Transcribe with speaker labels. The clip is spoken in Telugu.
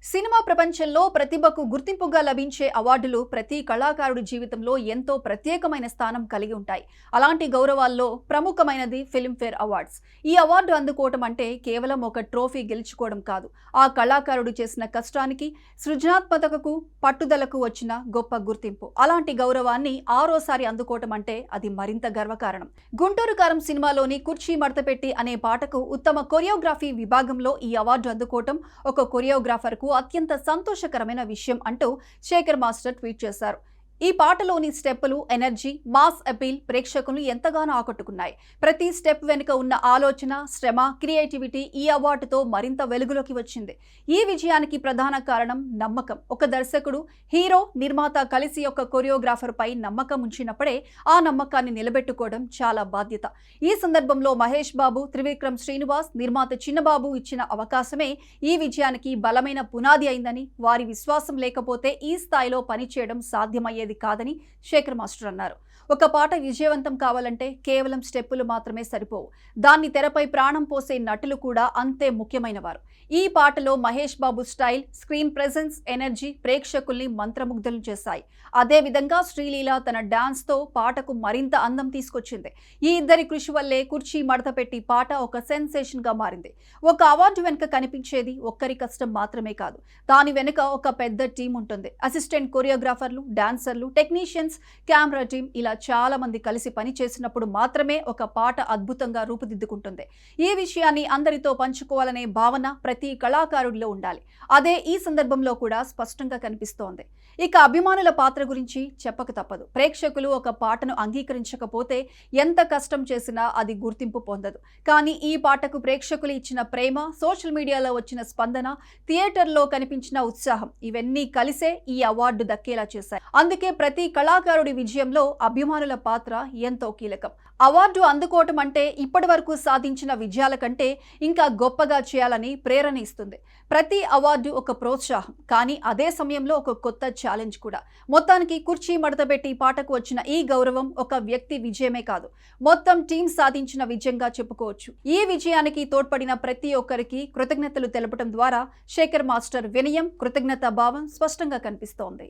Speaker 1: సినిమా ప్రపంచంలో ప్రతిభకు గుర్తింపుగా లభించే అవార్డులు ప్రతి కళాకారుడి జీవితంలో ఎంతో ప్రత్యేకమైన స్థానం కలిగి ఉంటాయి. అలాంటి గౌరవాల్లో ప్రముఖమైనది ఫిల్మ్‌ఫేర్ అవార్డ్స్. ఈ అవార్డు అందుకోవటం అంటే కేవలం ఒక ట్రోఫీ గెలుచుకోవడం కాదు. ఆ కళాకారుడు చేసిన కష్టానికి, సృజనాత్మకతకు, పట్టుదలకు వచ్చిన గొప్ప గుర్తింపు. అలాంటి గౌరవాన్ని ఆరోసారి అందుకోవటం అంటే అది మరింత గర్వకారణం. 'గుంటూరు కారం' సినిమాలోని 'కుర్చీ మడతపెట్టి' అనే పాటకు ఉత్తమ కొరియోగ్రఫీ విభాగంలో ఈ అవార్డు అందుకోవటం ఒక కొరియోగ్రాఫర్కు అత్యంత సంతోషకరమైన విషయం అంటూ శేఖర్ మాస్టర్ ట్వీట్ చేశారు. ఈ పాటలోని స్టెప్పులు, ఎనర్జీ, మాస్ అపీల్ ప్రేక్షకులను ఎంతగానో ఆకట్టుకున్నాయి. ప్రతి స్టెప్ వెనుక ఉన్న ఆలోచన, శ్రమ, క్రియేటివిటీ ఈ అవార్డుతో మరింత వెలుగులోకి వచ్చింది. ఈ విజయానికి ప్రధాన కారణం నమ్మకం. ఒక దర్శకుడు, హీరో, నిర్మాత కలిసి ఒక కొరియోగ్రాఫర్ పై నమ్మకం ఉంచినప్పుడే ఆ నమ్మకాన్ని నిలబెట్టుకోవడం చాలా బాధ్యత. ఈ సందర్భంలో మహేష్ బాబు, త్రివిక్రమ్ శ్రీనివాస్, నిర్మాత చిన్నబాబు ఇచ్చిన అవకాశమే ఈ విజయానికి బలమైన పునాది అయిందని, వారి విశ్వాసం లేకపోతే ఈ స్థాయిలో పనిచేయడం సాధ్యమయ్యేది కాదని శేఖర్ మాస్టర్ అన్నారు. ఒక పాట విజయవంతం కావాలంటే కేవలం స్టెప్పులు మాత్రమే సరిపోవు. దాన్ని తెరపై ప్రాణం పోసే నటులు కూడా అంతే ముఖ్యమైనవారు. ఈ పాటలో Mahesh Babu style, screen presence, energy ప్రేక్షకుల్ని మంత్రముగ్ధులు చేశాయి. అదేవిధంగా శ్రీలీల తన డాన్స్తో పాటకు మరింత అందం తీసుకొచ్చింది. ఈ ఇద్దరి కృషి వల్లే 'కుర్చీ మడతపెట్టి' పాట ఒక సెన్సేషన్గా మారింది. ఒక అవార్డు వెనుక కనిపించేది ఒక్కరి కష్టం మాత్రమే కాదు. దాని వెనుక ఒక పెద్ద టీం ఉంటుంది. అసిస్టెంట్ కొరియోగ్రాఫర్లు, డాన్సర్లు, టెక్నీషియన్స్, కెమెరా టీం ఇలా చాలా మంది కలిసి పనిచేసినప్పుడు మాత్రమే ఒక పాట అద్భుతంగా రూపుదిద్దుకుంటుంది. ఈ విషయాన్ని అందరితో పంచుకోవాలనే భావన ప్రతి కళాకారుడిలో ఉండాలి. అదే ఈ సందర్భంలో కూడా స్పష్టంగా కనిపిస్తోంది. ఇక అభిమానుల పాత్ర గురించి చెప్పక తప్పదు. ప్రేక్షకులు ఒక పాటను అంగీకరించకపోతే ఎంత కష్టం చేసినా అది గుర్తింపు పొందదు. కానీ ఈ పాటకు ప్రేక్షకులు ఇచ్చిన ప్రేమ, సోషల్ మీడియాలో వచ్చిన స్పందన, థియేటర్లో కనిపించిన ఉత్సాహం ఇవన్నీ కలిసే ఈ అవార్డు దక్కేలా చేశాయి. అందుకే ప్రతి కళాకారుడి విజయంలో అభిమానుల పాత్ర ఎంతో కీలకం. అవార్డు అందుకోవటం అంటే ఇప్పటి వరకు సాధించిన విజయాల కంటే ఇంకా గొప్పగా చేయాలని ప్రేరణ ఇస్తుంది. ప్రతి అవార్డు ఒక ప్రోత్సాహం, కానీ అదే సమయంలో ఒక కొత్త ఛాలెంజ్ కూడా. మొత్తానికి 'కుర్చీ మడతపెట్టి' పాటకు వచ్చిన ఈ గౌరవం ఒక వ్యక్తి విజయమే కాదు, మొత్తం టీం సాధించిన విజయంగా చెప్పుకోవచ్చు. ఈ విజయానికి తోడ్పడిన ప్రతి ఒక్కరికి కృతజ్ఞతలు తెలపడం ద్వారా శేఖర్ మాస్టర్ వినయం, కృతజ్ఞతా భావం స్పష్టంగా కనిపిస్తోంది.